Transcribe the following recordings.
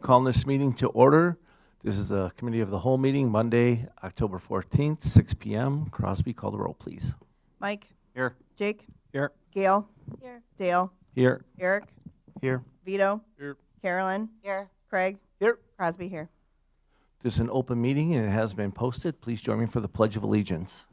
calling this meeting to order. This is a committee of the whole meeting, Monday, October 14th, 6 p.m. Crosby, call the roll, please. Mike. Here. Jake. Here. Gail. Here. Dale. Here. Eric. Here. Vito. Here. Carolyn. Here. Craig. Here. Crosby here. This is an open meeting and it has been posted. Please join me for the Pledge of Allegiance.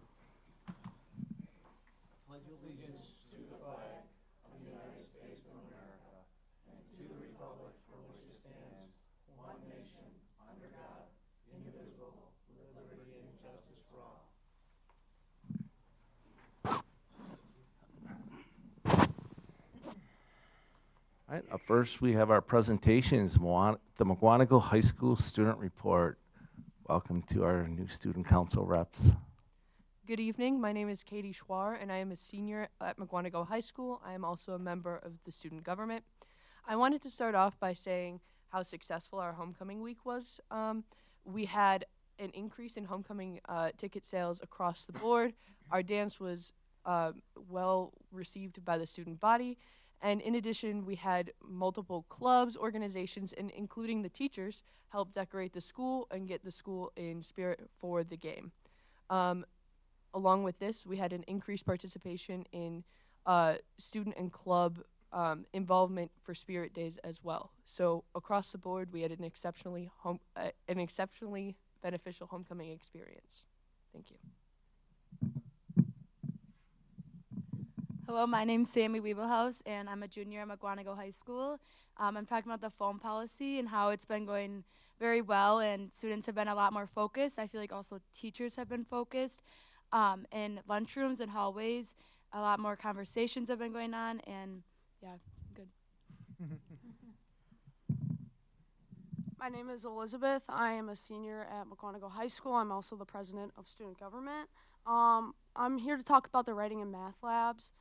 All right, up first we have our presentations, the Mukwonago High School Student Report. Welcome to our new student council reps. Good evening, my name is Katie Schwar and I am a senior at Mukwonago High School. I am also a member of the student government. I wanted to start off by saying how successful our homecoming week was. We had an increase in homecoming ticket sales across the board. Our dance was well received by the student body. And in addition, we had multiple clubs, organizations, and including the teachers, help decorate the school and get the school in spirit for the game. Along with this, we had an increased participation in student and club involvement for Spirit Days as well. So across the board, we had an exceptionally beneficial homecoming experience. Thank you. Hello, my name's Sammy Weebelhaus, and I'm a junior at Mukwonago High School. I'm talking about the phone policy and how it's been going very well, and students have been a lot more focused. I feel like also teachers have been focused. In lunchrooms and hallways, a lot more conversations have been going on, and yeah, good. My name is Elizabeth. I am a senior at Mukwonago High School. I'm also the president of student government. I'm here to talk about the writing and math labs.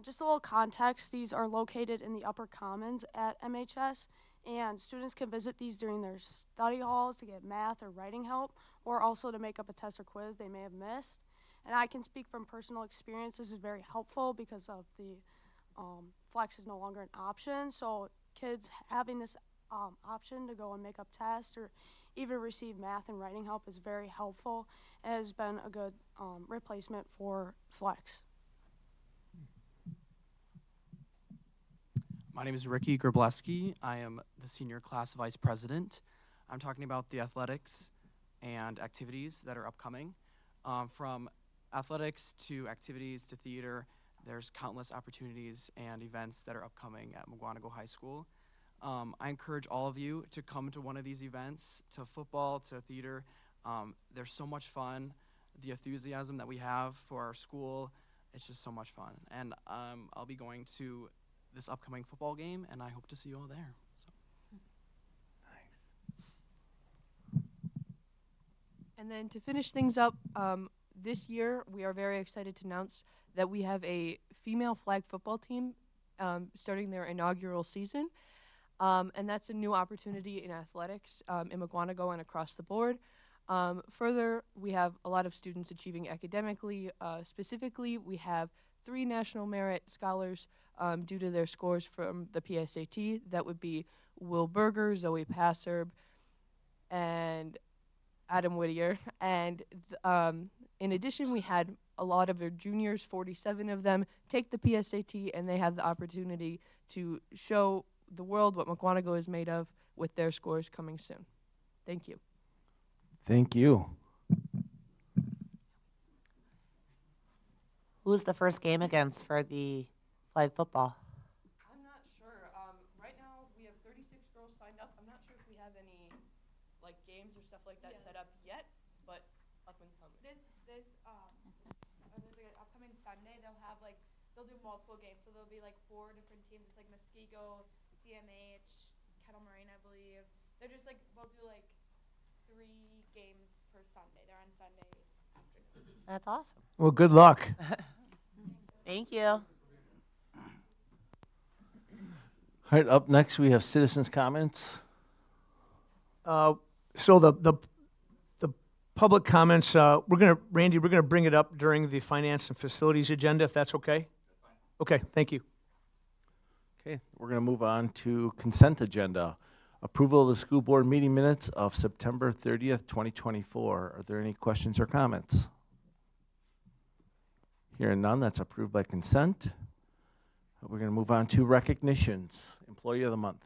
Just a little context, these are located in the upper commons at MHS, and students can visit these during their study halls to get math or writing help, or also to make up a test or quiz they may have missed. And I can speak from personal experience. This is very helpful because of the flex is no longer an option, so kids having this option to go and make up tests or even receive math and writing help is very helpful. It has been a good replacement for flex. My name is Ricky Grableski. I am the senior class vice president. I'm talking about the athletics and activities that are upcoming. From athletics to activities to theater, there's countless opportunities and events that are upcoming at Mukwonago High School. I encourage all of you to come to one of these events, to football, to theater. They're so much fun. The enthusiasm that we have for our school, it's just so much fun. And I'll be going to this upcoming football game, and I hope to see you all there. So. Nice. And then to finish things up, this year we are very excited to announce that we have a female flag football team starting their inaugural season. And that's a new opportunity in athletics in Mukwonago and across the board. Further, we have a lot of students achieving academically. Specifically, we have 3 National Merit Scholars due to their scores from the PSAT. That would be Will Berger, Zoe Passerb, and Adam Whittier. And in addition, we had a lot of their juniors, 47 of them, take the PSAT, and they have the opportunity to show the world what Mukwonago is made of with their scores coming soon. Thank you. Thank you. Who's the first game against for the flag football? I'm not sure. Right now, we have 36 girls signed up. I'm not sure if we have any like games or stuff like that set up yet, but up and coming. This upcoming Sunday, they'll do multiple games, so there'll be like 4 different teams. It's like Muskego, CMH, Kettle Moraine, I believe. They're just we'll do 3 games per Sunday. They're on Sunday afternoon. That's awesome. Well, good luck. Thank you. All right, up next we have citizens' comments. So the public comments, Randy, we're gonna bring it up during the finance and facilities agenda, if that's okay? Okay, thank you. Okay, we're going to move on to consent agenda. Approval of the school board meeting minutes of September 30th, 2024. Are there any questions or comments? Hearing none, that's approved by consent. We're going to move on to recognitions. Employee of the month.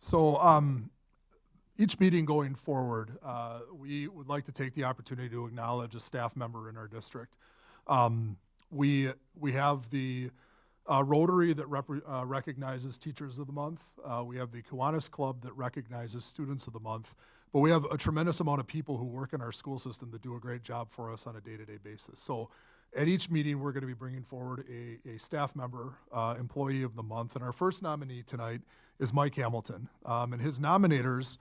So each meeting going forward, we would like to take the opportunity to acknowledge a staff member in our district. We have the Rotary that recognizes Teachers of the Month. We have the Kiwanis Club that recognizes Students of the Month. But we have a tremendous amount of people who work in our school system that do a great job for us on a day-to-day basis. So at each meeting, we're going to be bringing forward a staff member, Employee of the Month. And our first nominee tonight is Mike Hamilton. And his nominators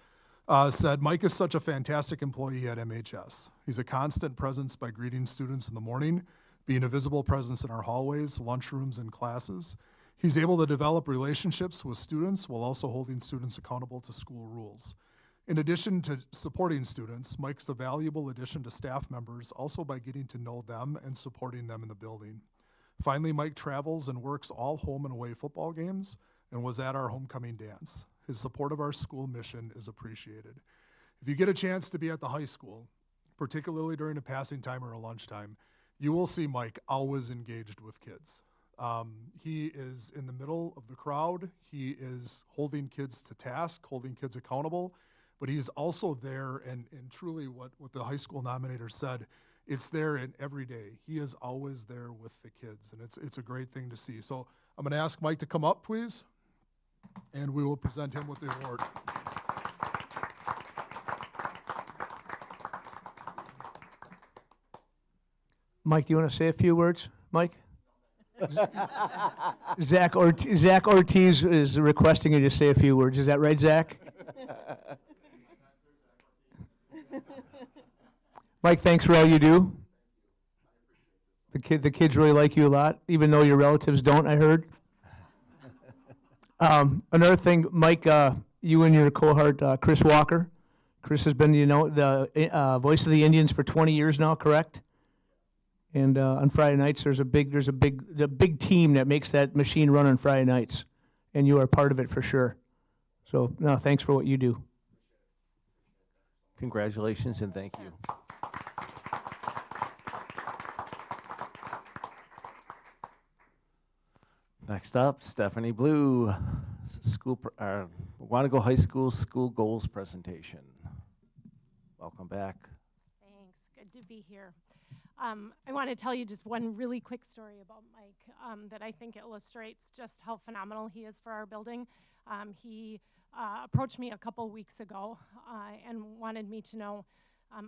said, Mike is such a fantastic employee at MHS. He's a constant presence by greeting students in the morning, being a visible presence in our hallways, lunchrooms, and classes. He's able to develop relationships with students while also holding students accountable to school rules. In addition to supporting students, Mike's a valuable addition to staff members also by getting to know them and supporting them in the building. Finally, Mike travels and works all home and away football games and was at our homecoming dance. His support of our school mission is appreciated. If you get a chance to be at the high school, particularly during a passing time or a lunchtime, you will see Mike always engaged with kids. He is in the middle of the crowd. He is holding kids to task, holding kids accountable, but he's also there, and truly what the high school nominator said, it's there in every day. He is always there with the kids, and it's a great thing to see. So I'm going to ask Mike to come up, please, and we will present him with the award. Mike, do you want to say a few words? Mike? Zach Ortiz is requesting you to say a few words. Is that right, Zach? Mike, thanks for all you do. The kids really like you a lot, even though your relatives don't, I heard. Another thing, Mike, you and your cohort, Chris Walker. Chris has been, the voice of the Indians for 20 years now, correct? And on Friday nights, there's a big team that makes that machine run on Friday nights, and you are part of it for sure. So, no, thanks for what you do. Congratulations and thank you. Next up, Stephanie Blue, Mukwonago High School School Goals Presentation. Welcome back. Thanks. Good to be here. I want to tell you just one really quick story about Mike that I think illustrates just how phenomenal he is for our building. He approached me a couple weeks ago and wanted me to know,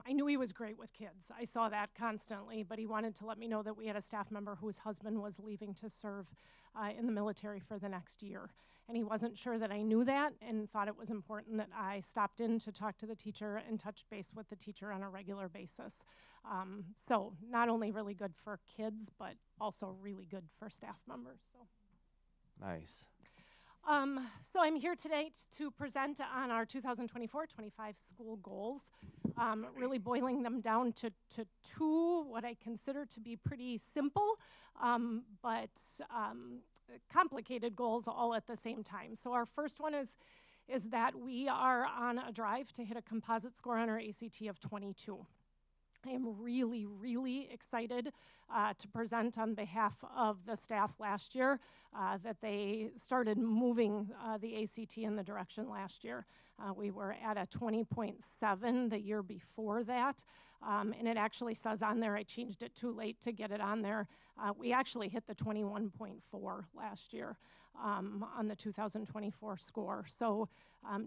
I knew he was great with kids. I saw that constantly, but he wanted to let me know that we had a staff member whose husband was leaving to serve in the military for the next year. And he wasn't sure that I knew that and thought it was important that I stopped in to talk to the teacher and touch base with the teacher on a regular basis. So not only really good for kids, but also really good for staff members. So. Nice. So I'm here today to present on our 2024-25 school goals, really boiling them down to two, what I consider to be pretty simple, but complicated goals all at the same time. So our first one is that we are on a drive to hit a composite score on our ACT of 22. I am really, really excited to present on behalf of the staff last year that they started moving the ACT in the direction last year. We were at a 20.7 the year before that, and it actually says on there, I changed it too late to get it on there. We actually hit the 21.4 last year on the 2024 score. So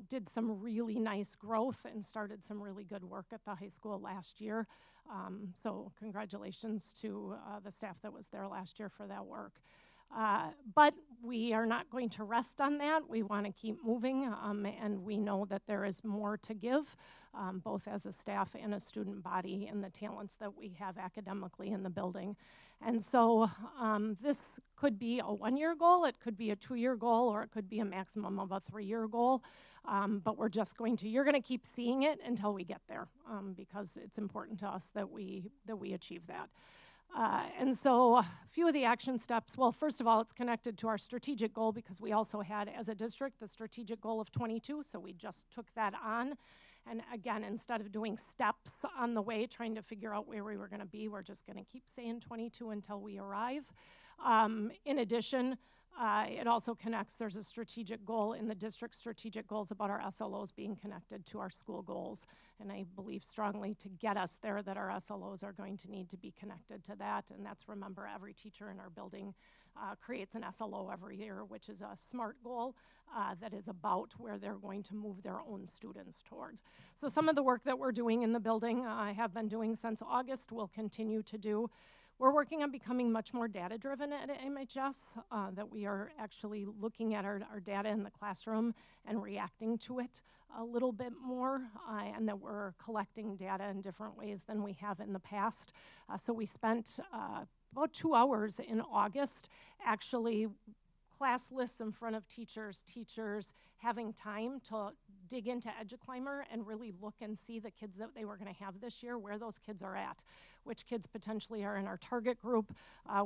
did some really nice growth and started some really good work at the high school last year. So congratulations to the staff that was there last year for that work. But we are not going to rest on that. We want to keep moving, and we know that there is more to give, both as a staff and a student body, and the talents that we have academically in the building. And so this could be a one-year goal, it could be a two-year goal, or it could be a maximum of a three-year goal. But we're just you're going to keep seeing it until we get there, because it's important to us that we achieve that. And so a few of the action steps, well, first of all, it's connected to our strategic goal because we also had, as a district, the strategic goal of 22, so we just took that on. And again, instead of doing steps on the way, trying to figure out where we were gonna be, we're just gonna keep saying 22 until we arrive. In addition, it also connects, there's a strategic goal in the district strategic goals about our SLOs being connected to our school goals. And I believe strongly to get us there that our SLOs are going to need to be connected to that. And that's, remember, every teacher in our building creates an SLO every year, which is a SMART goal that is about where they're going to move their own students toward. So some of the work that we're doing in the building, I have been doing since August, we'll continue to do. We're working on becoming much more data-driven at MHS, that we are actually looking at our data in the classroom and reacting to it a little bit more, and that we're collecting data in different ways than we have in the past. So we spent about 2 hours in August actually class lists in front of teachers having time to dig into EduClimber and really look and see the kids that they were going to have this year, where those kids are at, which kids potentially are in our target group,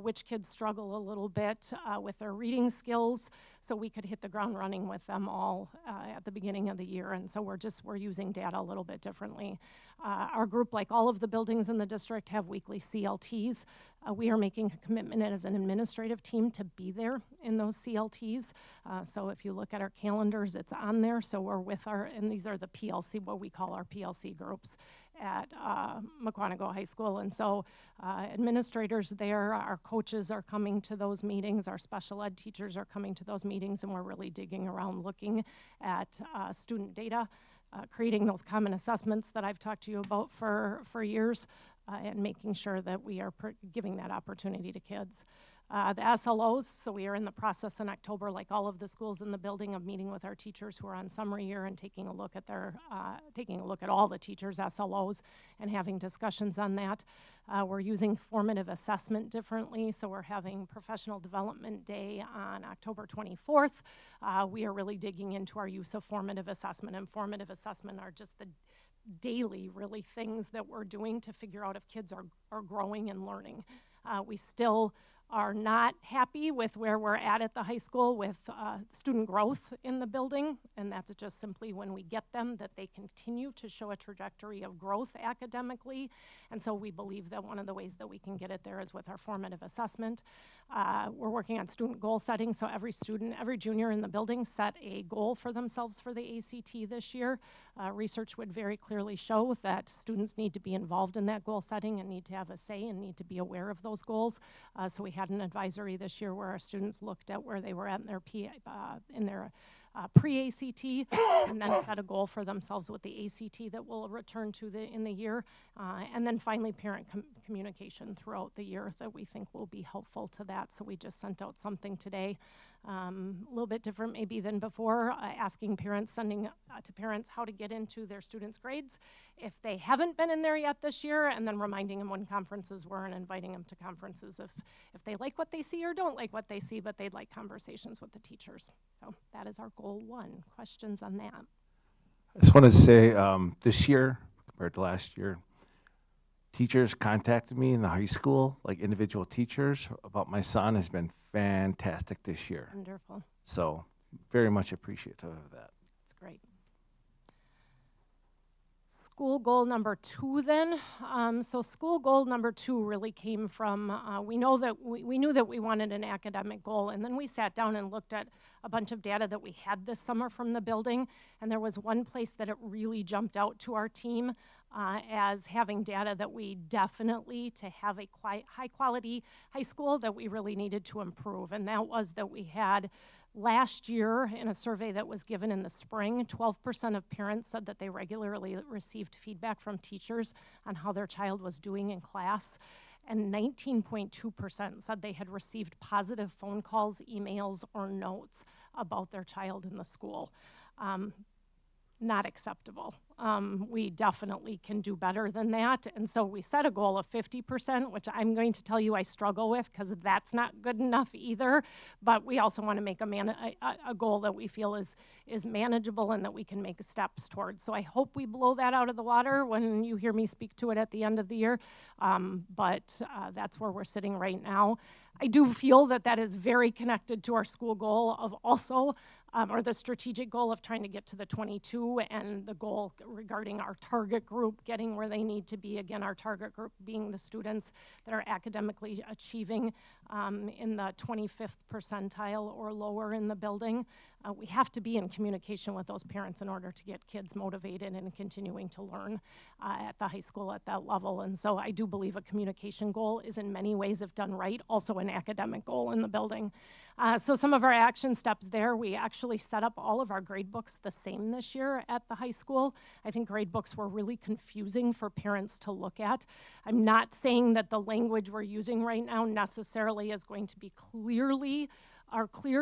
which kids struggle a little bit with their reading skills, so we could hit the ground running with them all at the beginning of the year. And so we're using data a little bit differently. Our group, like all of the buildings in the district, have weekly CLTs. We are making a commitment as an administrative team to be there in those CLTs. So if you look at our calendars, it's on there. So we're with and these are the PLC, what we call our PLC groups at Mukwonago High School. And so administrators there, our coaches are coming to those meetings, our special ed teachers are coming to those meetings, and we're really digging around looking at student data, creating those common assessments that I've talked to you about for years, and making sure that we are giving that opportunity to kids. The SLOs, so we are in the process in October, like all of the schools in the building, of meeting with our teachers who are on summer year and taking a look at all the teachers' SLOs and having discussions on that. We're using formative assessment differently, so we're having Professional Development Day on October 24th. We are really digging into our use of formative assessment, and formative assessment are just the daily, really, things that we're doing to figure out if kids are growing and learning. We still are not happy with where we're at the high school with student growth in the building, and that's just simply when we get them that they continue to show a trajectory of growth academically. And so we believe that one of the ways that we can get it there is with our formative assessment. We're working on student goal setting, so every junior in the building set a goal for themselves for the ACT this year. Research would very clearly show that students need to be involved in that goal setting and need to have a say and need to be aware of those goals. So we had an advisory this year where our students looked at where they were at in their pre-ACT and then set a goal for themselves with the ACT that we'll return to in the year. And then finally, parent communication throughout the year that we think will be helpful to that. So we just sent out something today, a little bit different maybe than before, asking parents, sending to parents how to get into their students' grades if they haven't been in there yet this year, and then reminding them when conferences were and inviting them to conferences if they like what they see or don't like what they see, but they'd like conversations with the teachers. So that is our goal 1. Questions on that? I just wanted to say this year compared to last year, teachers contacted me in the high school, like individual teachers, about my son has been fantastic this year. Wonderful. So very much appreciative of that. That's great. School goal number 2 then. So school goal number 2 really came from, we knew that we wanted an academic goal, and then we sat down and looked at a bunch of data that we had this summer from the building, and there was one place that it really jumped out to our team as having data that we definitely, to have a high quality high school, that we really needed to improve, and that was that we had last year, in a survey that was given in the spring, 12% of parents said that they regularly received feedback from teachers on how their child was doing in class, and 19.2% said they had received positive phone calls, emails, or notes about their child in the school. not acceptable. We definitely can do better than that. And so we set a goal of 50%, which I'm going to tell you I struggle with because that's not good enough either. But we also want to make a goal that we feel is manageable and that we can make steps towards. So I hope we blow that out of the water when you hear me speak to it at the end of the year. But that's where we're sitting right now. I do feel that that is very connected to our school goal of also or the strategic goal of trying to get to the 22 and the goal regarding our target group getting where they need to be. Again, our target group being the students that are academically achieving in the 25th percentile or lower in the building. We have to be in communication with those parents in order to get kids motivated and continuing to learn at the high school at that level. And so I do believe a communication goal is in many ways, if done right, also an academic goal in the building. So some of our action steps there, we actually set up all of our grade books the same this year at the high school. I think grade books were really confusing for parents to look at. I'm not saying that the language we're using right now necessarily is going to be clear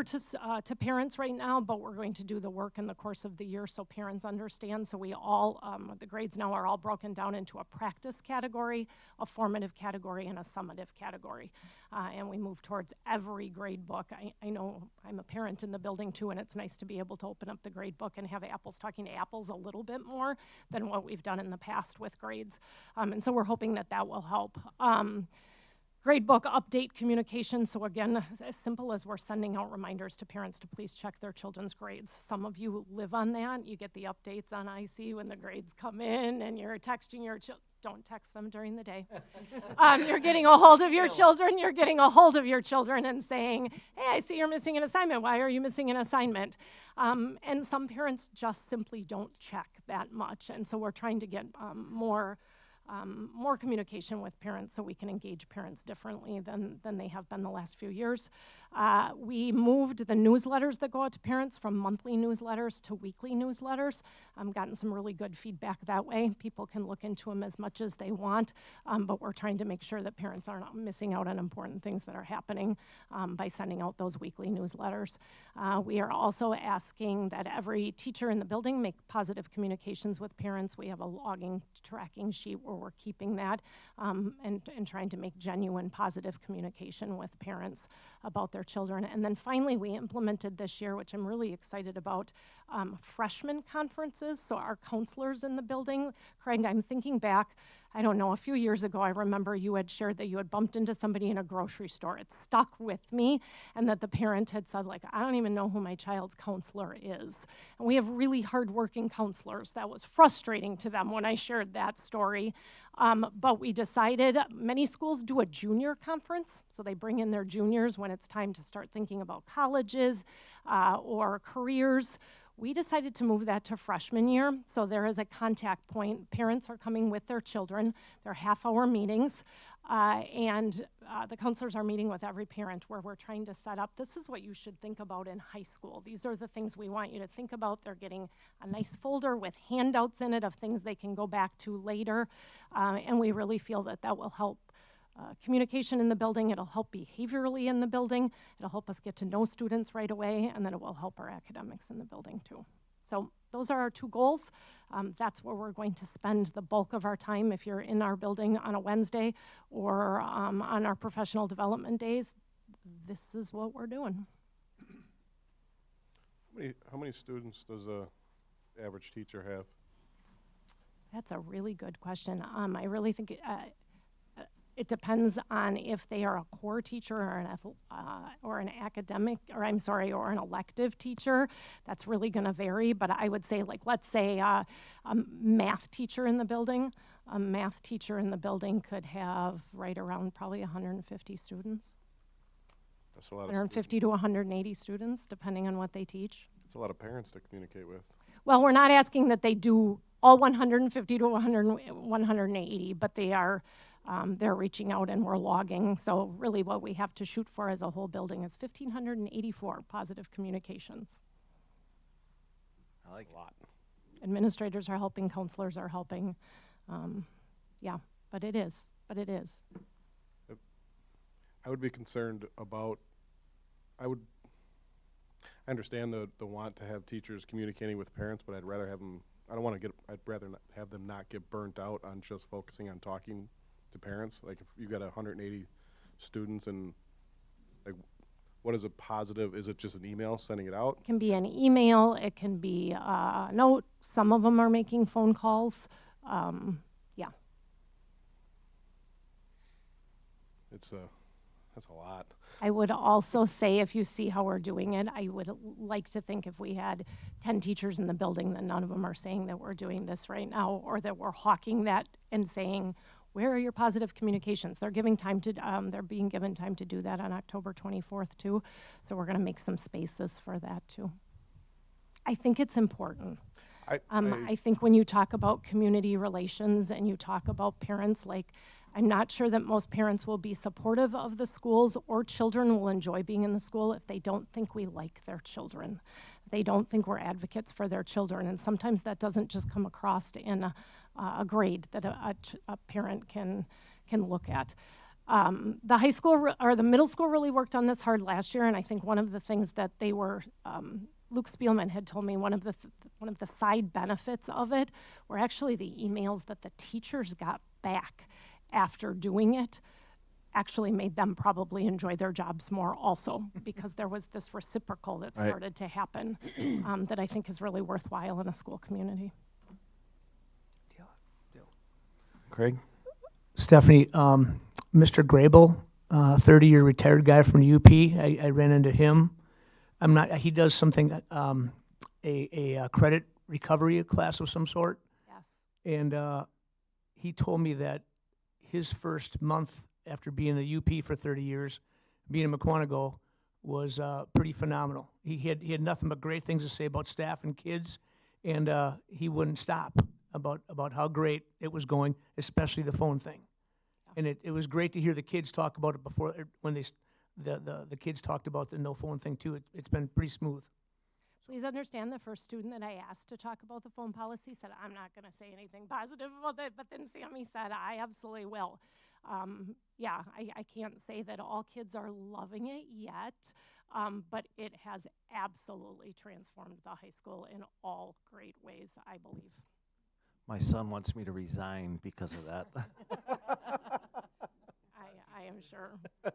to parents right now, but we're going to do the work in the course of the year so parents understand. So we all, the grades now are all broken down into a practice category, a formative category, and a summative category. And we move towards every grade book. I know I'm a parent in the building too, and it's nice to be able to open up the grade book and have apples talking to apples a little bit more than what we've done in the past with grades. And so we're hoping that that will help. Gradebook update communication. So again, as simple as we're sending out reminders to parents to please check their children's grades. Some of you live on that. You get the updates on IC when the grades come in and you're texting your children. Don't text them during the day. You're getting a hold of your children. You're getting a hold of your children and saying, hey, I see you're missing an assignment. Why are you missing an assignment? And some parents just simply don't check that much. And so we're trying to get more communication with parents so we can engage parents differently than they have been the last few years. We moved the newsletters that go out to parents from monthly newsletters to weekly newsletters. Gotten some really good feedback that way. People can look into them as much as they want, but we're trying to make sure that parents aren't missing out on important things that are happening by sending out those weekly newsletters. We are also asking that every teacher in the building make positive communications with parents. We have a logging tracking sheet where we're keeping that and trying to make genuine positive communication with parents about their children. And then finally, we implemented this year, which I'm really excited about, freshman conferences. So our counselors in the building, Craig, I'm thinking back, I don't know, a few years ago, I remember you had shared that you had bumped into somebody in a grocery store. It stuck with me, and that the parent had said, like, I don't even know who my child's counselor is. And we have really hardworking counselors. That was frustrating to them when I shared that story. But we decided, many schools do a junior conference, so they bring in their juniors when it's time to start thinking about colleges or careers. We decided to move that to freshman year, so there is a contact point. Parents are coming with their children. They're half-hour meetings, and the counselors are meeting with every parent where we're trying to set up, this is what you should think about in high school. These are the things we want you to think about. They're getting a nice folder with handouts in it of things they can go back to later, and we really feel that that will help communication in the building, it'll help behaviorally in the building, it'll help us get to know students right away, and then it will help our academics in the building too. So those are our two goals. That's where we're going to spend the bulk of our time if you're in our building on a Wednesday or on our professional development days. This is what we're doing. How many students does a average teacher have? That's a really good question. I really think it depends on if they are a core teacher or an academic, or or an elective teacher. That's really going to vary, but I would say, like, let's say a math teacher in the building. A math teacher in the building could have right around probably 150 students. That's a lot of 150 to 180 students, depending on what they teach. That's a lot of parents to communicate with. Well, we're not asking that they do all 150 to 180, but they are they're reaching out and we're logging. So really what we have to shoot for as a whole building is 1,584 positive communications. I like a lot. Administrators are helping, counselors are helping. Yeah, but it is. I would be concerned about, I understand the want to have teachers communicating with parents, but I'd rather have them, I'd rather not have them not get burnt out on just focusing on talking to parents. Like if you got 180 students and like, what is a positive? Is it just an email sending it out? It can be an email, it can be a note. Some of them are making phone calls. Yeah. That's a lot. I would also say, if you see how we're doing it, I would like to think if we had 10 teachers in the building, that none of them are saying that we're doing this right now, or that we're hawking that and saying, where are your positive communications? They're giving time to, they're being given time to do that on October 24th too. So we're gonna make some spaces for that too. I think it's important. I think when you talk about community relations and you talk about parents, like, I'm not sure that most parents will be supportive of the schools, or children will enjoy being in the school if they don't think we like their children. They don't think we're advocates for their children. And sometimes that doesn't just come across in a grade that a parent can look at. The high school or the middle school really worked on this hard last year, and I think one of the things that they were, Luke Spielman had told me one of the side benefits of it were actually the emails that the teachers got back after doing it actually made them probably enjoy their jobs more also, because there was this reciprocal that started to happen that I think is really worthwhile in a school community. Craig? Stephanie, Mr. Grable, 30-year retired guy from the UP, I ran into him. He does something, a credit recovery class of some sort. Yes. And he told me that his first month after being a UP for 30 years, being in Mukwonago, was pretty phenomenal. He had nothing but great things to say about staff and kids, and he wouldn't stop about how great it was going, especially the phone thing. And it was great to hear the kids talk about it before, when the kids talked about the no phone thing too. It's been pretty smooth. Please understand, the first student that I asked to talk about the phone policy said, I'm not going to say anything positive about it, but then Sammy said, I absolutely will. Yeah, I can't say that all kids are loving it yet, but it has absolutely transformed the high school in all great ways, I believe. My son wants me to resign because of that. I am sure. Yeah.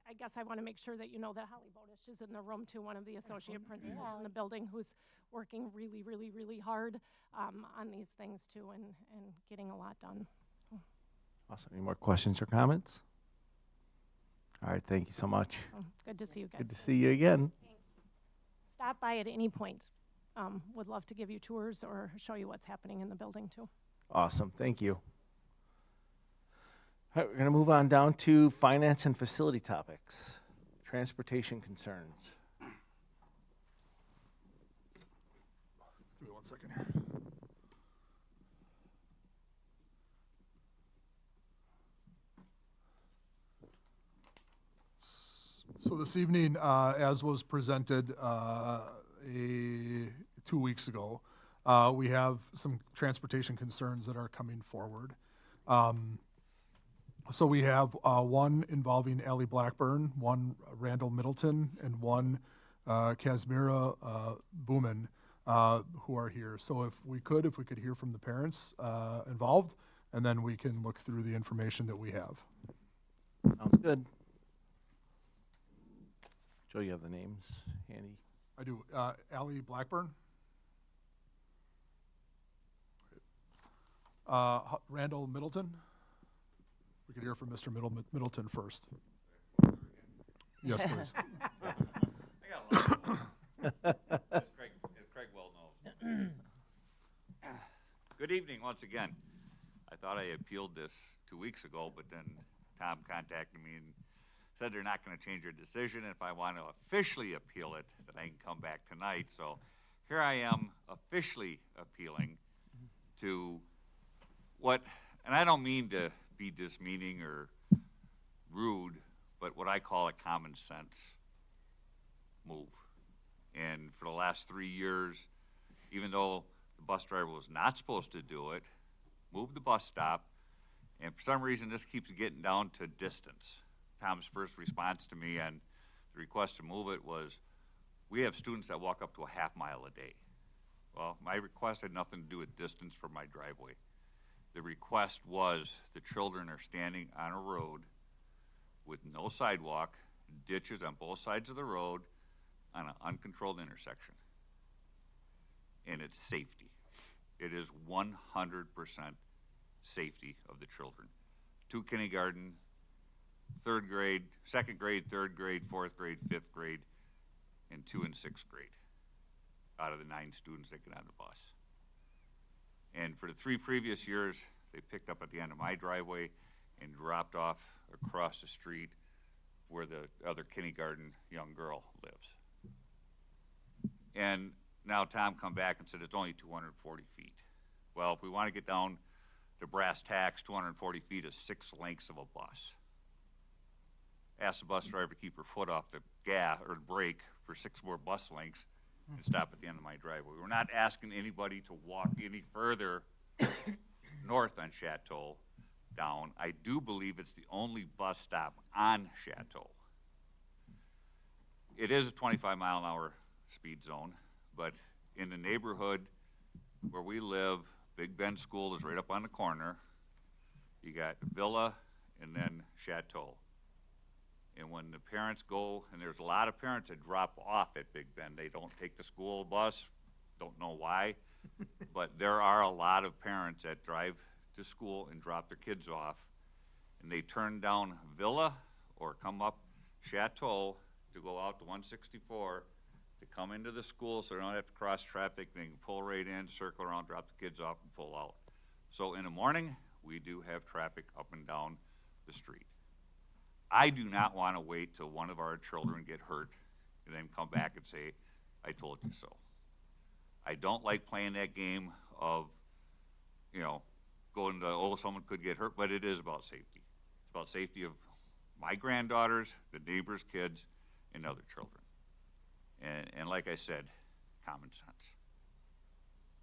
I guess I want to make sure that you know that Holly Bodish is in the room too, one of the associate principals in the building, who's working really, really, really hard on these things too, and getting a lot done. Awesome. Any more questions or comments? All right. Thank you so much. So, good to see you guys. Good to see you again. Stop by at any point. Would love to give you tours or show you what's happening in the building too. Awesome. Thank you. All right, we're going to move on down to finance and facility topics. Transportation concerns. Give me 1 second here. So this evening, as was presented 2 weeks ago, we have some transportation concerns that are coming forward. So we have one involving Allie Blackburn, one Randall Middleton, and one Kazmira Booman, who are here. So if we could hear from the parents involved, and then we can look through the information that we have. Sounds good. Joe, you have the names handy? I do. Allie Blackburn. Randall Middleton. We could hear from Mr. Middleton first. Yes, please. I got a lot. As Craig well knows. Good evening once again. I thought I appealed this 2 weeks ago, but then Tom contacted me and said they're not going to change their decision. If I want to officially appeal it, then I can come back tonight. So here I am officially appealing to what, and I don't mean to be demeaning or rude, but what I call a common sense move. And for the last 3 years, even though the bus driver was not supposed to do it, moved the bus stop, and for some reason this keeps getting down to distance. Tom's first response to me and the request to move it was, we have students that walk up to a half mile a day. Well, my request had nothing to do with distance from my driveway. The request was the children are standing on a road with no sidewalk, ditches on both sides of the road on an uncontrolled intersection. And it's safety. It is 100% safety of the children. 2 kindergarten, 3rd grade, 2nd grade, 3rd grade, 4th grade, 5th grade, and 2 and 6th grade out of the 9 students that get on the bus. And for the 3 previous years, they picked up at the end of my driveway and dropped off across the street where the other kindergarten young girl lives. And now Tom come back and said it's only 240 feet. Well, if we want to get down to brass tacks, 240 feet is 6 lengths of a bus. Ask the bus driver to keep her foot off the gas or brake for 6 more bus lengths and stop at the end of my driveway. We're not asking anybody to walk any further north on Chateau down. I do believe it's the only bus stop on Chateau. It is a 25-mile-an-hour speed zone, but in the neighborhood where we live, Big Bend School is right up on the corner. You got Villa and then Chateau. And when the parents go, and there's a lot of parents that drop off at Big Bend, they don't take the school bus, don't know why, but there are a lot of parents that drive to school and drop their kids off, and they turn down Villa or come up Chateau to go out to 164 to come into the school so they don't have to cross traffic. They can pull right in, circle around, drop the kids off, and pull out. So in the morning, we do have traffic up and down the street. I do not want to wait till one of our children get hurt and then come back and say, I told you so. I don't like playing that game of, you know, going to, oh, someone could get hurt, but it is about safety. It's about safety of my granddaughters, the neighbors' kids, and other children. And like I said, common sense.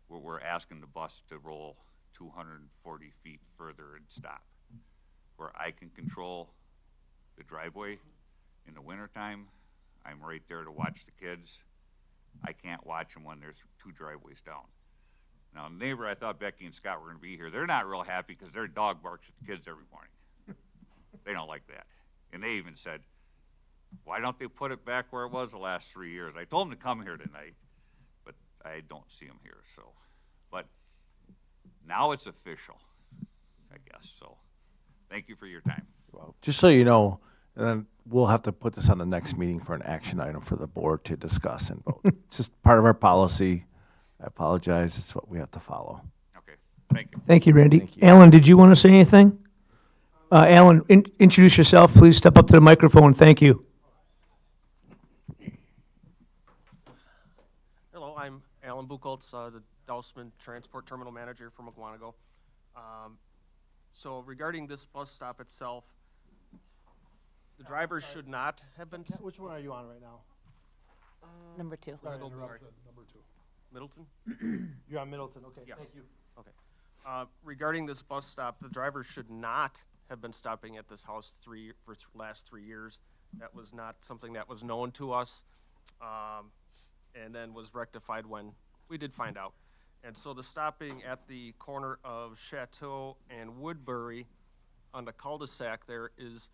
We're asking the bus to roll 240 feet further and stop. Where I can control the driveway in the wintertime, I'm right there to watch the kids. I can't watch them when there's 2 driveways down. Now, the neighbor, I thought Becky and Scott were going to be here. They're not real happy because their dog barks at the kids every morning. They don't like that. And they even said, why don't they put it back where it was the last 3 years? I told them to come here tonight, but I don't see them here, so. But now it's official, I guess, so. Thank you for your time. Well, just so you know, and then we'll have to put this on the next meeting for an action item for the board to discuss and vote. It's just part of our policy. I apologize. It's what we have to follow. Okay, thank you. Thank you, Randy. Thank you. Alan, did you want to say anything? Alan, introduce yourself. Please step up to the microphone. Thank you. Hello, I'm Alan Buchholz, the Dousman Transport Terminal Manager for Mukwonago. So regarding this bus stop itself, the drivers should not have been. Which one are you on right now? Number 2. Sorry, Middle- interrupted. sorry. Number 2. Middleton? You're on Middleton, okay, Yes. thank you. Okay. Regarding this bus stop, the drivers should not have been stopping at this house last 3 years. That was not something that was known to us, and then was rectified when we did find out. And so the stopping at the corner of Chateau and Woodbury on the cul-de-sac there is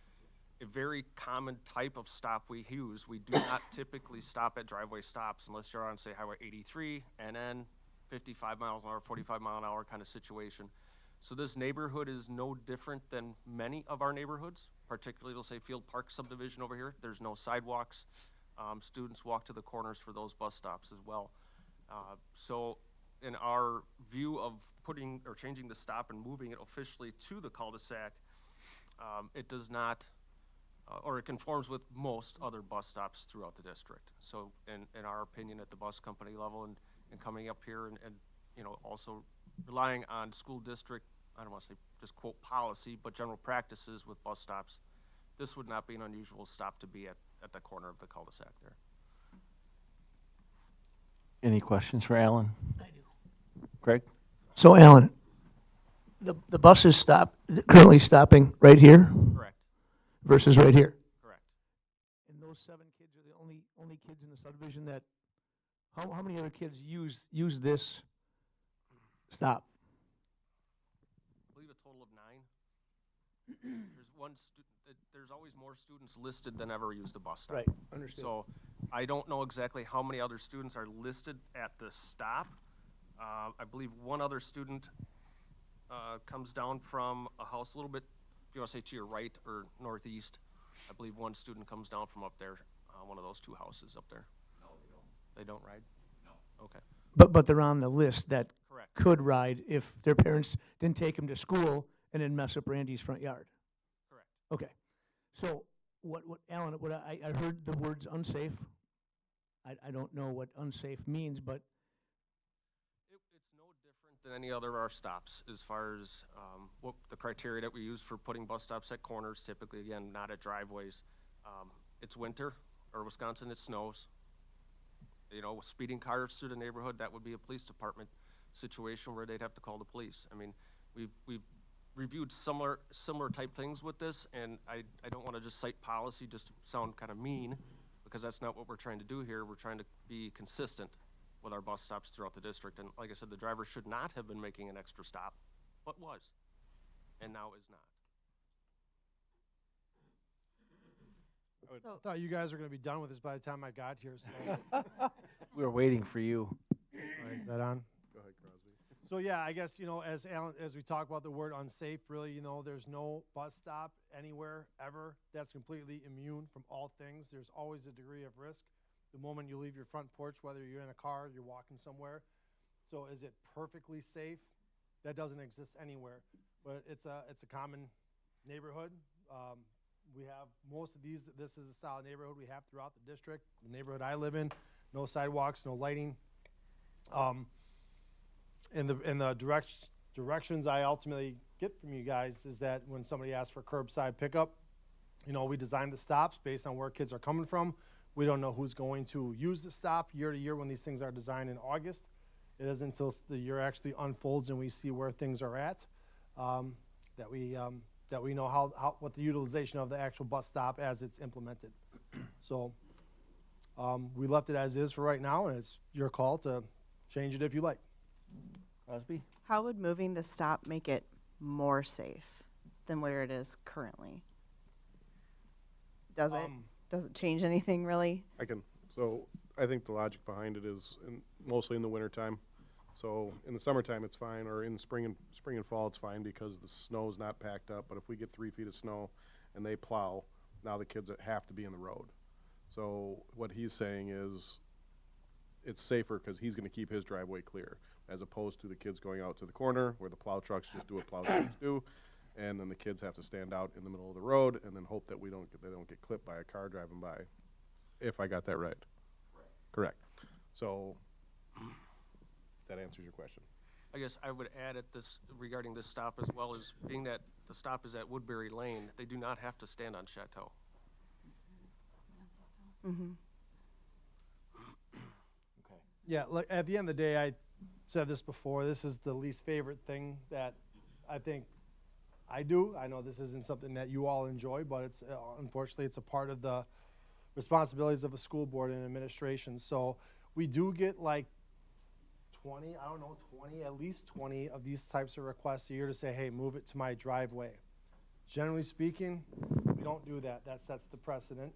a very common type of stop we use. We do not typically stop at driveway stops unless you're on, say, Highway 83, NN, 55 miles an hour, 45 mile an hour kind of situation. So this neighborhood is no different than many of our neighborhoods, particularly, they'll say Field Park subdivision over here. There's no sidewalks. Students walk to the corners for those bus stops as well. So in our view of putting or changing the stop and moving it officially to the cul-de-sac, it does not, or it conforms with most other bus stops throughout the district. So in our opinion at the bus company level and coming up here and you know, also relying on school district, I don't want to say just quote policy, but general practices with bus stops, this would not be an unusual stop to be at the corner of the cul-de-sac there. Any questions for Alan? I do. Craig? So, Alan, the bus is currently stopping right here. Correct. versus right here. Correct. And those 7 kids are the only kids in the subdivision that, how many other kids use this stop? I believe a total of 9. There's one there's always more students listed than ever use the bus stop. Right, understood. So I don't know exactly how many other students are listed at the stop. I believe one other student comes down from a house a little bit, if you want to say to your right or northeast. I believe one student comes down from up there, one of those 2 houses up there. No, they don't. They don't ride? No. Okay. But they're on the list that Correct. could ride if their parents didn't take them to school and then mess up Randy's front yard. Correct. Okay. So what Alan, I heard the words unsafe. I don't know what unsafe means, but It's no different than any other of our stops as far as what the criteria that we use for putting bus stops at corners, typically, again, not at driveways. It's winter, or Wisconsin, it snows. You know, speeding cars through the neighborhood, that would be a police department situation where they'd have to call the police. I mean, we've reviewed similar type things with this, and I don't want to just cite policy just to sound kind of mean, because that's not what we're trying to do here. We're trying to be consistent with our bus stops throughout the district. And like I said, the driver should not have been making an extra stop, but was, and now is not. I thought you guys were going to be done with this by the time I got here. So. We were waiting for you. All right, is that on? Go ahead, Crosby. So yeah, I guess, you know, as Alan, as we talk about the word unsafe, really, you know, there's no bus stop anywhere ever that's completely immune from all things. There's always a degree of risk the moment you leave your front porch, whether you're in a car, you're walking somewhere. So is it perfectly safe? That doesn't exist anywhere, but it's a common neighborhood. We have most of these. This is a solid neighborhood we have throughout the district. The neighborhood I live in, no sidewalks, no lighting. In the directions I ultimately get from you guys is that when somebody asks for curbside pickup, you know, we design the stops based on where kids are coming from. We don't know who's going to use the stop year to year when these things are designed in August. It isn't until the year actually unfolds and we see where things are at that we know how what the utilization of the actual bus stop as it's implemented. So we left it as is for right now, and it's your call to change it if you like. Crosby? How would moving the stop make it more safe than where it is currently? Does it change anything really? So I think the logic behind it is mostly in the wintertime. So in the summertime, it's fine, or in spring and fall, it's fine because the snow's not packed up. But if we get 3 feet of snow and they plow, now the kids have to be in the road. So what he's saying is it's safer because he's going to keep his driveway clear, as opposed to the kids going out to the corner where the plow trucks just do what plow trucks do, and then the kids have to stand out in the middle of the road and then hope that they don't get clipped by a car driving by. If I got that right. Correct. So that answers your question. I guess I would add at this regarding this stop as well as being that the stop is at Woodbury Lane, they do not have to stand on Chateau. Mm-hmm. Okay. Yeah, look, at the end of the day, I said this before, this is the least favorite thing that I think I do. I know this isn't something that you all enjoy, but it's unfortunately it's a part of the responsibilities of a school board and administration. So we do get like 20, I don't know, 20, at least 20 of these types of requests a year to say, hey, move it to my driveway. Generally speaking, we don't do that. That sets the precedent.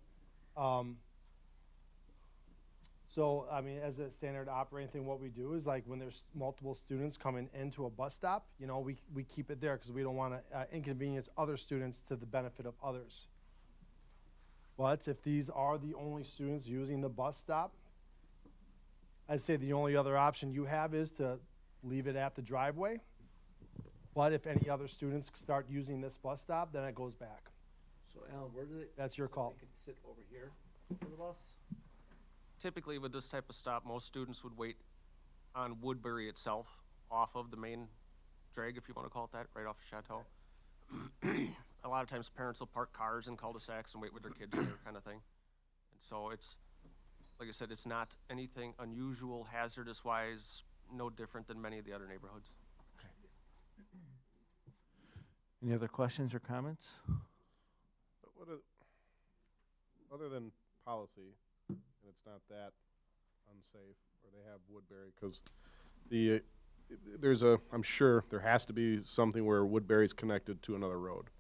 So, I mean, as a standard operating thing, what we do is like when there's multiple students coming into a bus stop, you know, we keep it there because we don't want to inconvenience other students to the benefit of others. But if these are the only students using the bus stop, I'd say the only other option you have is to leave it at the driveway. But if any other students start using this bus stop, then it goes back. So Alan, where do they? That's your call. They could sit over here for the bus? Typically with this type of stop, most students would wait on Woodbury itself, off of the main drag, if you want to call it that, right off of Chateau. A lot of times parents will park cars in cul-de-sacs and wait with their kids there, kind of thing. And so it's, like I said, it's not anything unusual, hazardous-wise, no different than many of the other neighborhoods. Any other questions or comments? Other than policy, and it's not that unsafe, or they have Woodbury, because I'm sure there has to be something where Woodbury's connected to another road.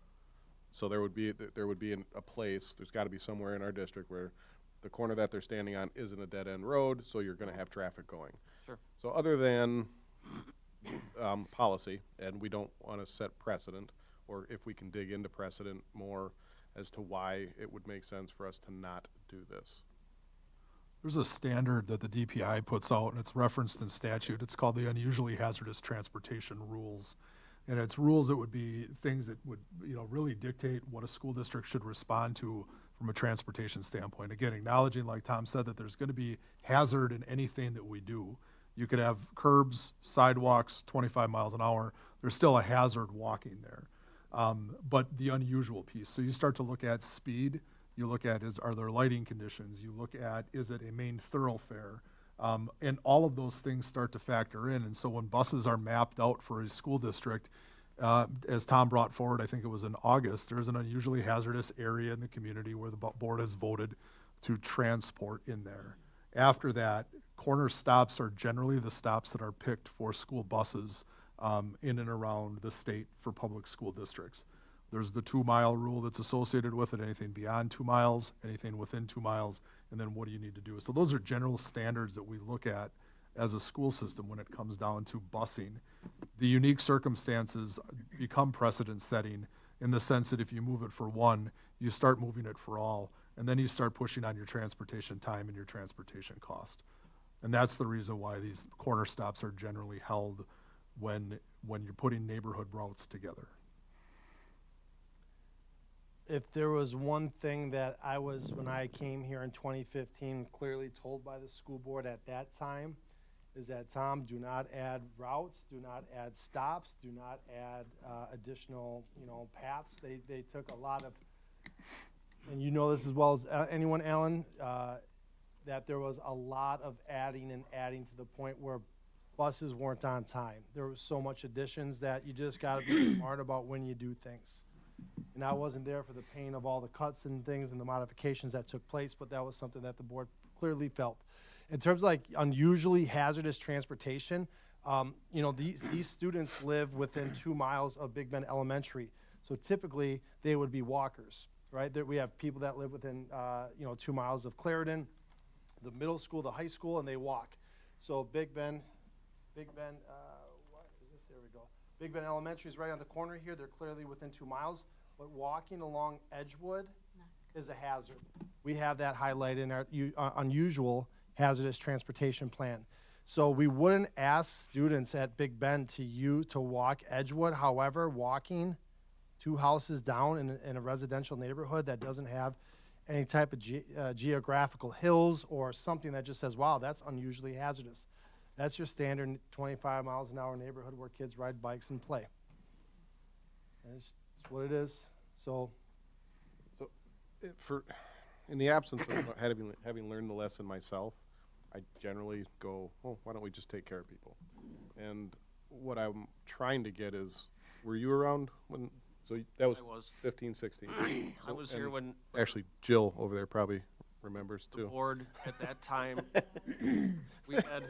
So there would be a place, there's gotta be somewhere in our district where the corner that they're standing on isn't a dead-end road, so you're gonna have traffic going. Sure. So other than, policy, and we don't wanna set precedent, or if we can dig into precedent more as to why it would make sense for us to not do this. There's a standard that the DPI puts out, and it's referenced in statute. It's called the Unusually Hazardous Transportation Rules. And it's rules that would be things that would, really dictate what a school district should respond to from a transportation standpoint. Again, acknowledging, like Tom said, that there's gonna be hazard in anything that we do. You could have curbs, sidewalks, 25 miles an hour. There's still a hazard walking there. But the unusual piece, so you start to look at speed, you look at are there lighting conditions, you look at is it a main thoroughfare, and all of those things start to factor in. And so when buses are mapped out for a school district, as Tom brought forward, I think it was in August, there's an unusually hazardous area in the community where the board has voted to transport in there. After that, corner stops are generally the stops that are picked for school buses in and around the state for public school districts. There's the 2-mile rule that's associated with it, anything beyond 2 miles, anything within 2 miles, and then what do you need to do? So those are general standards that we look at as a school system when it comes down to busing. The unique circumstances become precedent setting in the sense that if you move it for one, you start moving it for all, and then you start pushing on your transportation time and your transportation cost. And that's the reason why these corner stops are generally held when you're putting neighborhood routes together. If there was one thing that I was, when I came here in 2015, clearly told by the school board at that time, is that, Tom, do not add routes, do not add stops, do not add additional, paths. They took a lot of, and you know this as well as anyone, Alan, that there was a lot of adding to the point where buses weren't on time. There was so much additions that you just got to be smart about when you do things. And I wasn't there for the pain of all the cuts and things and the modifications that took place, but that was something that the board clearly felt. In terms of like unusually hazardous transportation, these students live within 2 miles of Big Bend Elementary. So typically they would be walkers, right? We have people that live within, 2 miles of Clarendon, the middle school, the high school, and they walk. So Big Bend, what is this? There we go. Big Bend Elementary is right on the corner here. They're clearly within 2 miles, but walking along Edgewood is a hazard. We have that highlighted in our unusual hazardous transportation plan. So we wouldn't ask students at Big Bend to walk Edgewood. However, walking 2 houses down in a residential neighborhood that doesn't have any type of geographical hills or something that just says, wow, that's unusually hazardous. That's your standard 25 miles an hour neighborhood where kids ride bikes and play. And it's what it is. So in the absence of having learned the lesson myself, I generally go, oh, why don't we just take care of people? And what I'm trying to get is, were you around when, so that was, I was. 15, 16? I was here when Actually, Jill over there probably remembers the too. board at that time, we had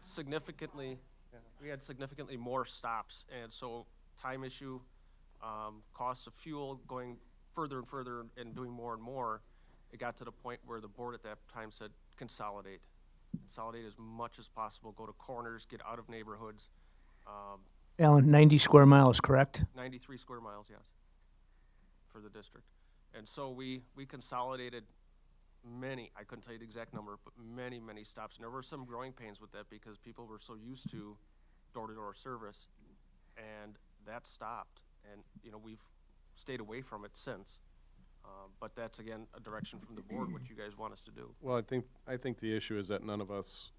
significantly more stops, and so time issue, cost of fuel going further and further and doing more and more, it got to the point where the board at that time said consolidate as much as possible, go to corners, get out of neighborhoods. Alan, 90 square miles, correct? 93 square miles, yes, for the district. And so we consolidated many, I couldn't tell you the exact number, but many stops. And there were some growing pains with that because people were so used to door-to-door service, and that stopped. And, we've stayed away from it since. But that's, again, a direction from the board, what you guys want us to do. Well, I think the issue is that none of us,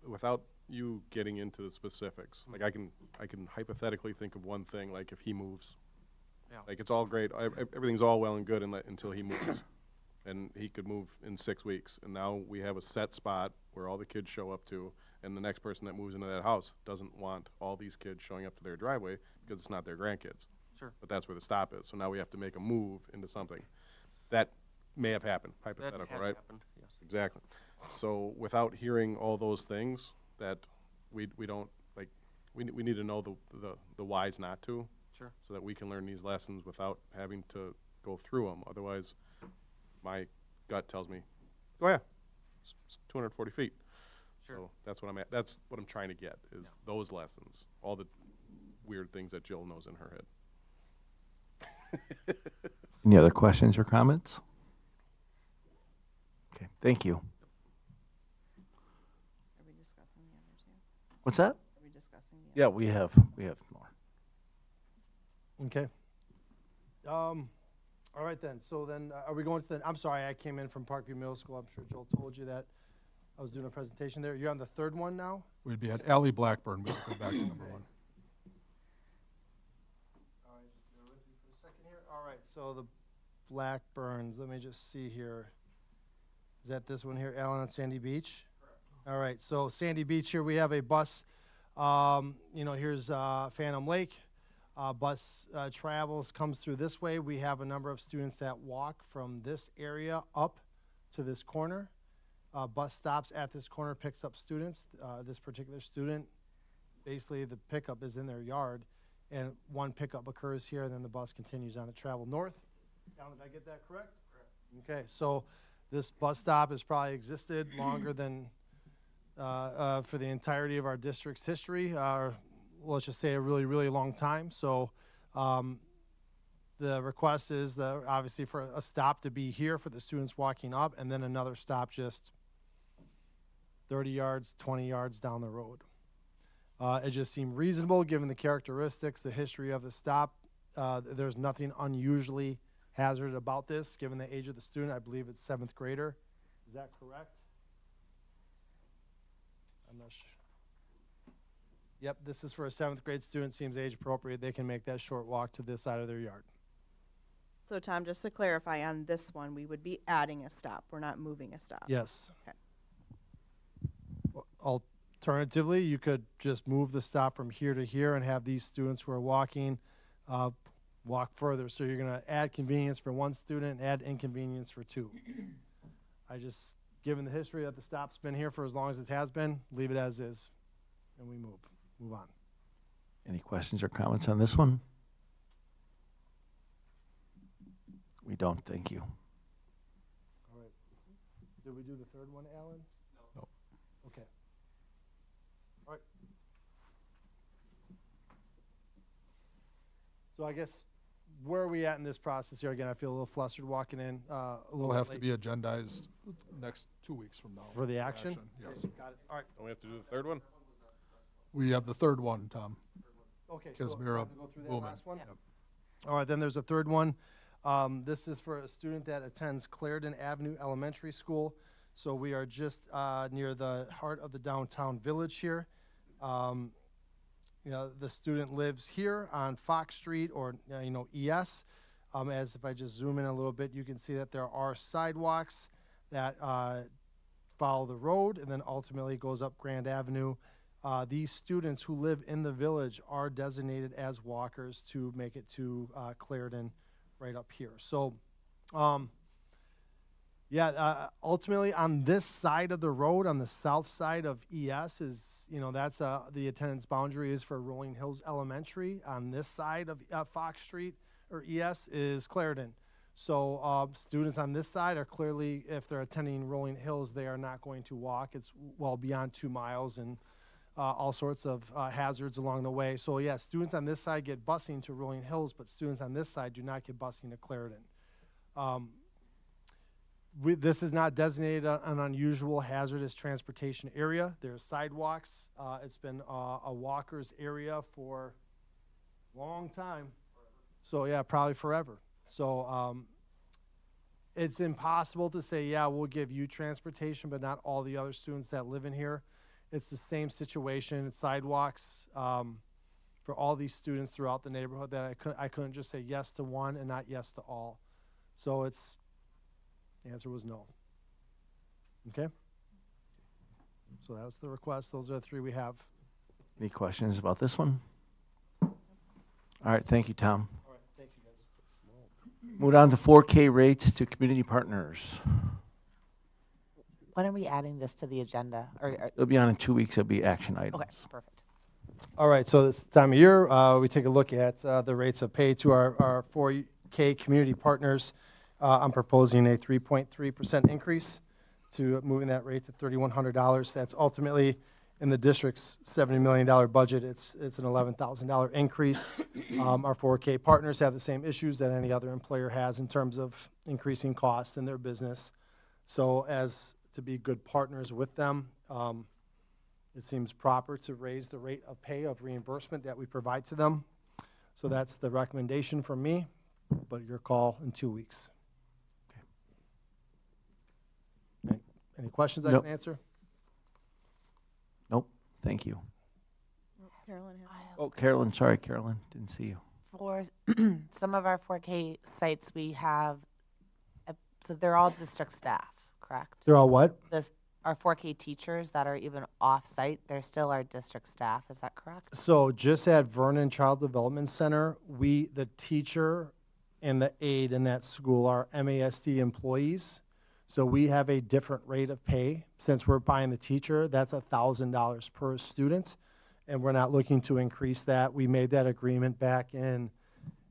without you getting into the specifics, like I can hypothetically think of one thing, like if he moves, Yeah. like it's all great, everything's all well and good until he moves, and he could move in 6 weeks, and now we have a set spot where all the kids show up to, and the next person that moves into that house doesn't want all these kids showing up to their driveway because it's not their grandkids. Sure. But that's where the stop is. So now we have to make a move into something. that may have happened, That hypothetical, has right? happened, yes. Exactly. So without hearing all those things, that we don't, like, we need to know the whys not to. Sure. So that we can learn these lessons without having to go through them. Otherwise, my gut tells me, oh yeah, it's 240 feet. Sure. So that's what I'm trying to get, is those lessons, all the weird things that Jill knows in her head. Any other questions or comments? Okay, thank you. Are we discussing the other two? What's that? Are we discussing the Yeah, other? we have more. Okay. All right then. So then, are we going to the? I'm sorry, I came in from Parkview Middle School. I'm sure Joel told you that I was doing a presentation there. You're on the third one now. We'd be at Ally Blackburn. We could go back to number 1. All right, just bear with me for a second here. All right, so the Blackburns. Let me just see here. Is that this one here, Allen on Sandy Beach? Correct. All right, so Sandy Beach here, we have a bus. Here's Phantom Lake. Bus travels, comes through this way. We have a number of students that walk from this area up to this corner. Bus stops at this corner, picks up students. This particular student, basically the pickup is in their yard, and one pickup occurs here, and then the bus continues on to travel north. Alan, did I get that correct? Correct. Okay, so this bus stop has probably existed longer than for the entirety of our district's history, let's just say a really, really long time. So the request is obviously for a stop to be here for the students walking up, and then another stop just 30 yards, 20 yards down the road. It just seemed reasonable given the characteristics, the history of the stop. There's nothing unusually hazardous about this, given the age of the student. I believe it's 7th grader. Is that correct? I'm not sure. Yep, this is for a 7th grade student. Seems age appropriate. They can make that short walk to this side of their yard. So Tom, just to clarify on this one, we would be adding a stop. We're not moving a stop. Yes. Okay. Alternatively, you could just move the stop from here to here and have these students who are walking walk further. So you're going to add convenience for one student, add inconvenience for two. I given the history that the stop's been here for as long as it has been, leave it as is, and we move on. Any questions or comments on this one? We don't, thank you. All right. Did we do the third one, Alan? No. Okay. All right. So I guess, where are we at in this process here? Again, I feel a little flustered walking in. A little Will have to late be agendized next 2 weeks from now. for the action. Yes. Got it. All right. Don't we have to do the third one? We have the third one, Tom. Okay. So Kazmira time to go through that Boomen. last one. Yep. All right. Then there's a third one. This is for a student that attends Clarendon Avenue Elementary School. So we are just near the heart of the downtown village here. The student lives here on Fox Street or, ES. As if I just zoom in a little bit, you can see that there are sidewalks that follow the road and then ultimately goes up Grand Avenue. These students who live in the village are designated as walkers to make it to Clarendon right up here. So, ultimately on this side of the road, on the south side of ES is, that's the attendance boundary is for Rolling Hills Elementary. On this side of Fox Street or ES is Clarendon. So students on this side are clearly, if they're attending Rolling Hills, they are not going to walk. It's well beyond 2 miles and all sorts of hazards along the way. So yeah, students on this side get busing to Rolling Hills, but students on this side do not get busing to Clarendon. This is not designated an unusual hazardous transportation area. There's sidewalks. It's been a walker's area for a long time. So yeah, probably forever. So it's impossible to say, yeah, we'll give you transportation, but not all the other students that live in here. It's the same situation. It's sidewalks for all these students throughout the neighborhood that I couldn't just say yes to one and not yes to all. So the answer was no. Okay? So that's the request. Those are the three we have. Any questions about this one? All right, thank you, Tom. All right, thank you guys. Move on to 4K rates to community partners. When are we adding this to the agenda? It'll be on in 2 weeks. It'll be action items. Okay, perfect. All right, so this time of year, we take a look at the rates of pay to our 4K community partners. I'm proposing a 3.3% increase to moving that rate to $3,100. That's ultimately in the district's $70 million budget. It's an $11,000 increase. Our 4K partners have the same issues that any other employer has in terms of increasing costs in their business. So as to be good partners with them, it seems proper to raise the rate of pay of reimbursement that we provide to them. So that's the recommendation from me, but your call in 2 weeks. Okay. Any questions I Nope. can answer? Nope. Thank you. Carolyn has. Oh, Carolyn. Sorry, Carolyn. Didn't see you. For some of our 4K sites, we have, so they're all district staff, correct? They're all what? Our 4K teachers that are even off-site, they're still our district staff, is that correct? So just at Vernon Child Development Center, the teacher and the aide in that school are MASD employees. So we have a different rate of pay. Since we're buying the teacher, that's $1,000 per student, and we're not looking to increase that. We made that agreement back in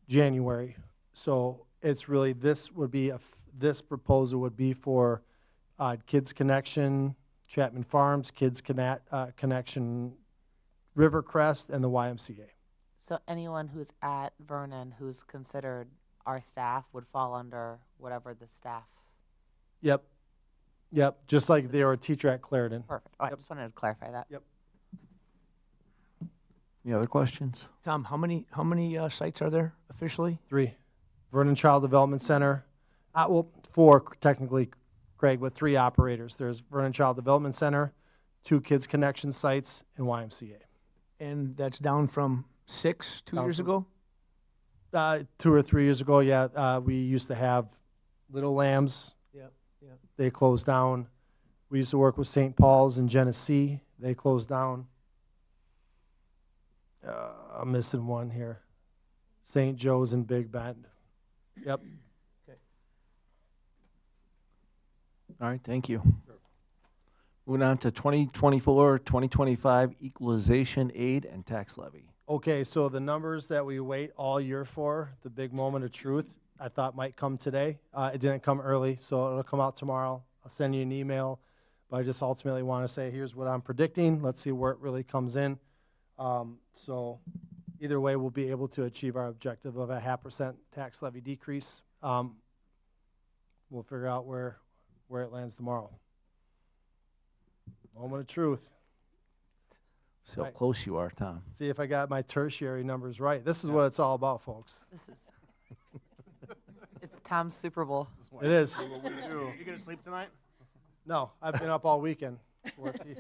January. So it's really, this proposal would be for Kids Connection, Chapman Farms, Kids Connection, Rivercrest, and the YMCA. So anyone who's at Vernon who's considered our staff would fall under whatever the staff. Yep, just like they were a teacher at Clarendon. Perfect. Oh, I just wanted to clarify that. Yep. Any other questions? Tom, how many sites are there officially? 3. Vernon Child Development Center. Well, 4 technically, Craig, with 3 operators. There's Vernon Child Development Center, 2 Kids Connection sites, and YMCA. And that's down from 6 2 Down years from- ago? 2 or 3 years ago, yeah. We used to have Little Lambs. Yep. They closed down. We used to work with St. Paul's in Genesee. They closed down. I'm missing one here. St. Joe's in Big Bend. Yep. All right. Thank you. Moving on to 2024-2025 equalization aid and tax levy. Okay, so the numbers that we wait all year for, the big moment of truth, I thought might come today. It didn't come early, so it'll come out tomorrow. I'll send you an email, but I just ultimately want to say, here's what I'm predicting. Let's see where it really comes in. So either way, we'll be able to achieve our objective of a 0.5% tax levy decrease. We'll figure out where it lands tomorrow. Moment of truth. See how Right. close you are, Tom. See if I got my tertiary numbers right. This is what it's all about, folks. This is, it's Tom's Super Bowl. It is. You gonna sleep tonight? No, I've been up all weekend. Let's see.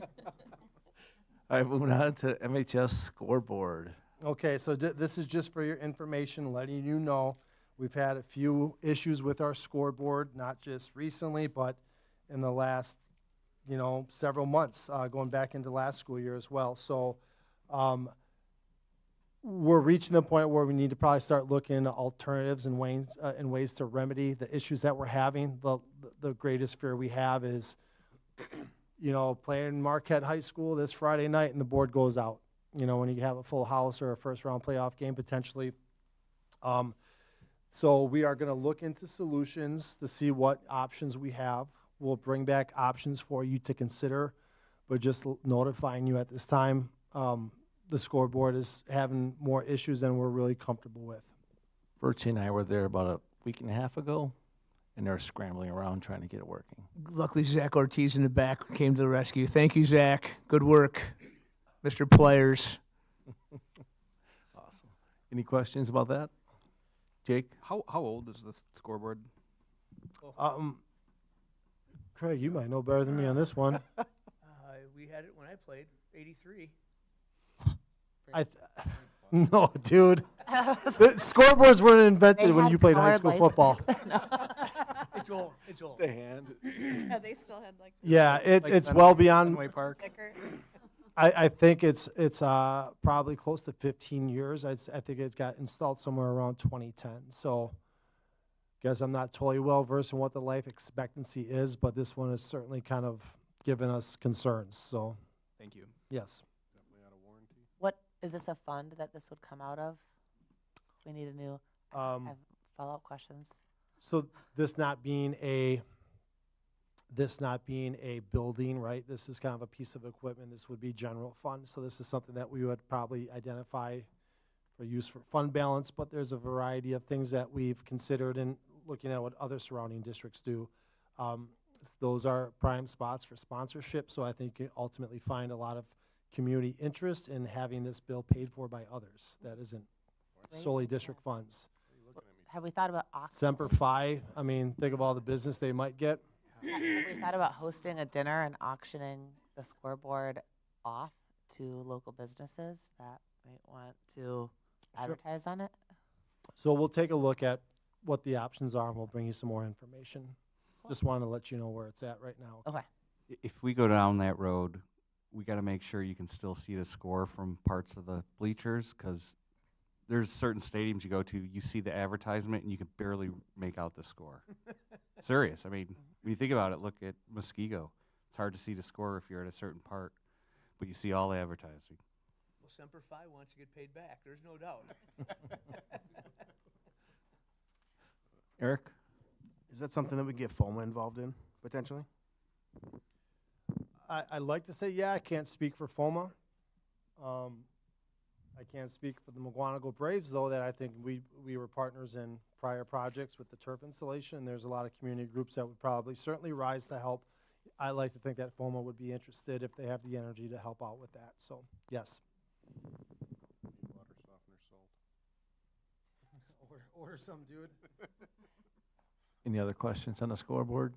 All right, moving on to MHS scoreboard. Okay, so this is just for your information, letting you know we've had a few issues with our scoreboard, not just recently, but in the last, several months, going back into last school year as well. So we're reaching the point where we need to probably start looking into alternatives and ways to remedy the issues that we're having. The greatest fear we have is, playing Marquette High School this Friday night and the board goes out, when you have a full house or a first-round playoff game potentially. So we are going to look into solutions to see what options we have. We'll bring back options for you to consider, but just notifying you at this time, the scoreboard is having more issues than we're really comfortable with. Virgie and I were there about a week and a half ago, and they're scrambling around trying to get it working. Luckily, Zach Ortiz in the back came to the rescue. Thank you, Zach. Good work, Mr. Players. Awesome. Any questions about that? Jake? How old is this scoreboard? Craig, you might know better than me on this one. We had it when I played, 83. No, dude. The scoreboards weren't invented when you played high school football. It's old. It's old. The hand. Yeah, they still had like. Yeah, it's well beyond. Fenway Park. Sticker. I think it's probably close to 15 years. I think it got installed somewhere around 2010. So Guess I'm not totally well versed in what the life expectancy is, but this one has certainly kind of given us concerns, so, Thank you. yes. Definitely out of warranty. What, is this a fund that this would come out of? We need a new, I have follow-up questions. So this not being a building, right? This is kind of a piece of equipment. This would be general fund. So this is something that we would probably identify for use for fund balance, but there's a variety of things that we've considered in looking at what other surrounding districts do. Those are prime spots for sponsorship, so I think you ultimately find a lot of community interest in having this bill paid for by others. That isn't solely district funds. Have we thought about auctioning? Semper Fi, I mean, think of all the business they might get. Have we thought about hosting a dinner and auctioning the scoreboard off to local businesses that might want to advertise on it? So we'll take a look at what the options are, and we'll bring you some more information. Just wanted to let you know where it's at right now. Okay. If we go down that road, we got to make sure you can still see the score from parts of the bleachers, because there's certain stadiums you go to, you see the advertisement and you can barely make out the score. Serious. I mean, when you think about it, look at Muskego. It's hard to see the score if you're at a certain part, but you see all the advertising. Well, Semper Fi wants to get paid back. There's no doubt. Eric? Is that something that we get FOMA involved in, potentially? I'd like to say, yeah, I can't speak for FOMA. I can't speak for the Mukwonago Braves, though, that I think we were partners in prior projects with the turf installation. There's a lot of community groups that would probably certainly rise to help. I like to think that FOMA would be interested if they have the energy to help out with that. So, yes. Water softener salt. Order some, dude. Any other questions on the scoreboard?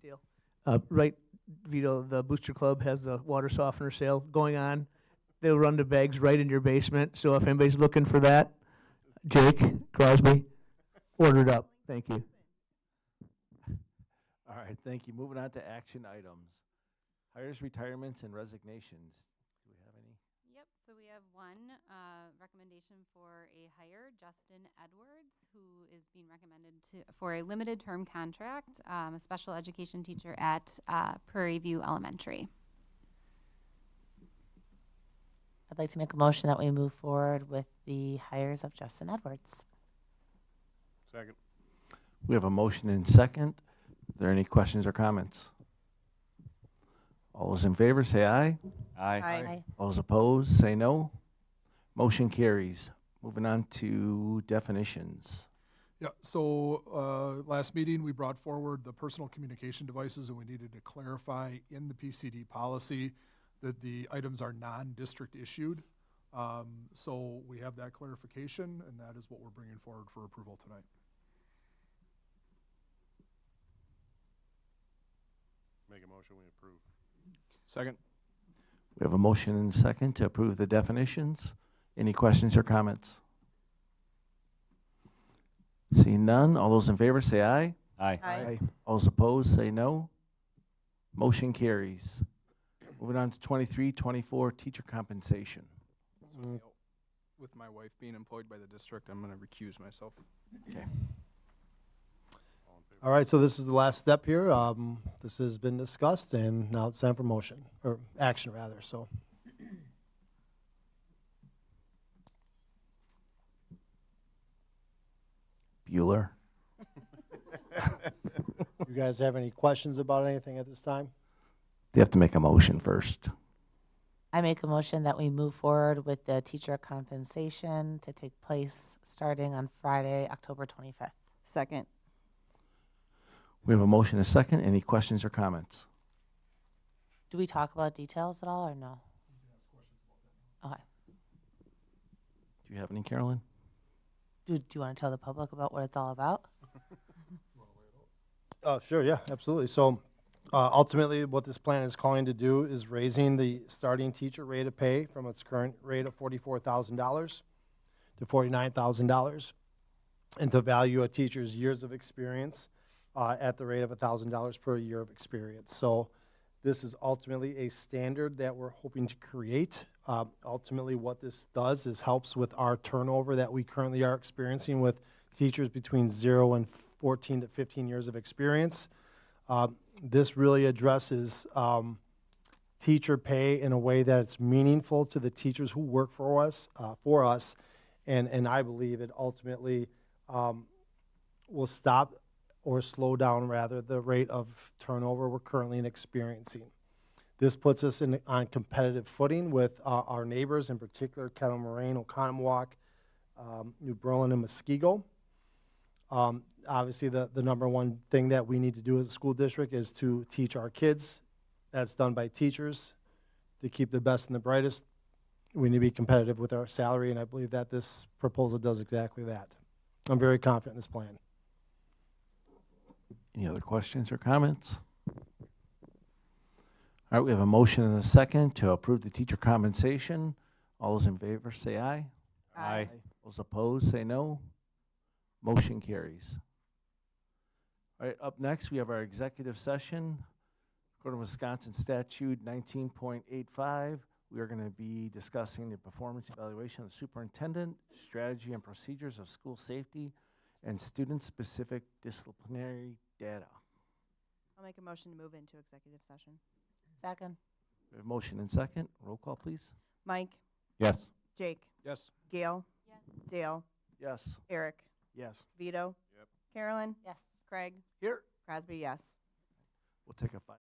Dale? Right, Vito, the Booster Club has the water softener sale going on. They'll run the bags right in your basement, so if anybody's looking for that, Jake Crosby, order it up. Thank you. All right, thank you. Moving on to action items. Hires, retirements, and resignations. Do we have any? Yep, so we have one recommendation for a hire, Justin Edwards, who is being recommended for a limited term contract, a special education teacher at Prairie View Elementary. I'd like to make a motion that we move forward with the hires of Justin Edwards. Second. We have a motion and second. Are there any questions or comments? All those in favor say aye. Aye. Aye. All those opposed say no. Motion carries. Moving on to definitions. Yeah, so last meeting, we brought forward the personal communication devices, and we needed to clarify in the PCD policy that the items are non-district issued. So we have that clarification, and that is what we're bringing forward for approval tonight. Make a motion, we approve. Second. We have a motion and second to approve the definitions. Any questions or comments? Seeing none, all those in favor say aye. Aye. Aye. All those opposed say no. Motion carries. Moving on to 23-24 teacher compensation. With my wife being employed by the district, I'm going to recuse myself. Okay. All right, so this is the last step here. This has been discussed, and now it's time for motion, or action, rather, so. Bueller. You guys have any questions about anything at this time? You have to make a motion first. I make a motion that we move forward with the teacher compensation to take place starting on Friday, October 25th. Second. We have a motion and a second. Any questions or comments? Do we talk about details at all or no? Okay. Do you have any, Carolyn? Do you want to tell the public about what it's all about? Sure, yeah, absolutely. So ultimately, what this plan is calling to do is raising the starting teacher rate of pay from its current rate of $44,000 to $49,000, and to value a teacher's years of experience at the rate of $1,000 per year of experience. So this is ultimately a standard that we're hoping to create. Ultimately, what this does is helps with our turnover that we currently are experiencing with teachers between 0 and 14 to 15 years of experience. This really addresses teacher pay in a way that it's meaningful to the teachers who work for us, and I believe it ultimately will stop or slow down, rather, the rate of turnover we're currently experiencing. This puts us on competitive footing with our neighbors, in particular Kettle Moraine, Oconomowoc, New Berlin, and Muskego. Obviously, the number one thing that we need to do as a school district is to teach our kids. That's done by teachers. To keep the best and the brightest, we need to be competitive with our salary, and I believe that this proposal does exactly that. I'm very confident in this plan. Any other questions or comments? All right, we have a motion and a second to approve the teacher compensation. All those in favor say aye. Aye. Those opposed say no. Motion carries. All right, up next, we have our executive session. According to Wisconsin Statute 19.85, we are going to be discussing the performance evaluation of the superintendent, strategy and procedures of school safety, and student-specific disciplinary data. I'll make a motion to move into executive session. Second. We have motion and second. Roll call, please. Mike, Yes. Jake, Yes. Gail, Dale, Yes. Eric, Yes. Vito, Carolyn, Yes. Craig, Here. Crosby, yes. We'll take a 5.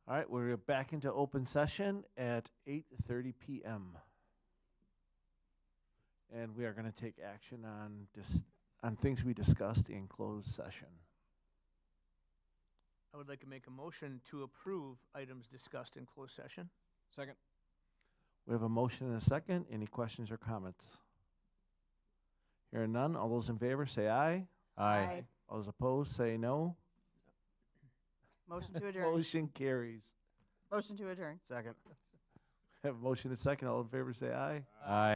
All right, we're back into open session at 8:30 p.m. And we are going to take action on things we discussed in closed session. I would like to make a motion to approve items discussed in closed session. Second. We have a motion and a second. Any questions or comments? Hearing none, all those in favor say aye. Aye. All those opposed say no. Motion to adjourn. Motion carries. Motion to adjourn. Second. Have a motion and a second. All in favor say aye. Aye.